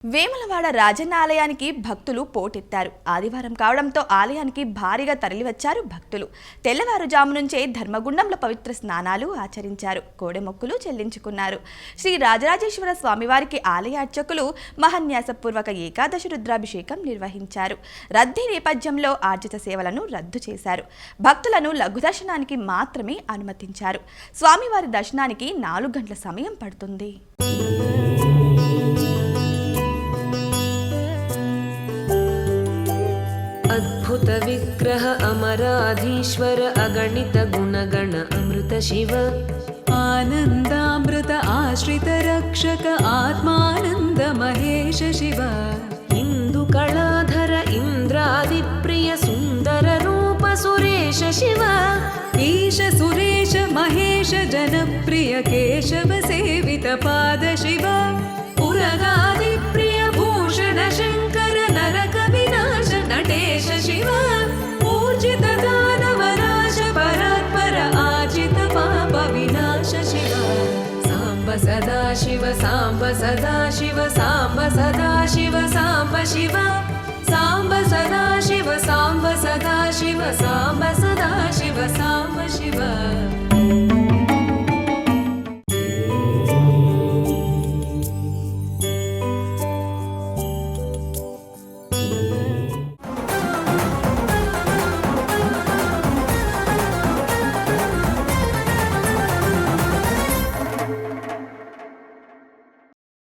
వేములవాడ రాజన్న ఆలయానికి భక్తులు పోటెత్తారు. ఆదివారం కావడంతో ఆలయానికి భారీగా తరలివచ్చారు భక్తులు. తెల్లవారుజాము నుంచే ధర్మగుండంలో పవిత్ర స్నానాలు ఆచరించారు. కోడెమొక్కులు చెల్లించుకున్నారు. శ్రీ రాజరాజేశ్వర స్వామివారికి ఆలయ అర్చకులు మహాన్యాసపూర్వక ఏకాదశి రుద్రాభిషేకం నిర్వహించారు. రద్దీ నేపథ్యంలో ఆర్జిత సేవలను రద్దు చేశారు. భక్తులను లఘు దర్శనానికి మాత్రమే అనుమతించారు. స్వామివారి దర్శనానికి 4 గంటల సమయం పడుతుంది. अद्भुत विग्रह अमराधीश्वर अगणित गुणगण अमृत शिव आनन्दामृत आश्रित रक्षक आत्मानन्द महेश शिव इन्दुकलाधर इन्द्रादिप्रिय सुन्दर रूप सुरेश शिव ईश सुरेश महेश जनप्रिय केशव सेवित पाद शिव उरगादिप्रिय भूषण शङ्कर नरक विनाश नटेश शिव ऊर्जित दानवनाश परात्पर आजित पाप विनाश शिव साम्ब सदा शिव साम्ब सदा शिव साम्ब सदा शिव साम्ब शिव साम्ब सदा शिव साम्ब सदा शिव साम्ब सदा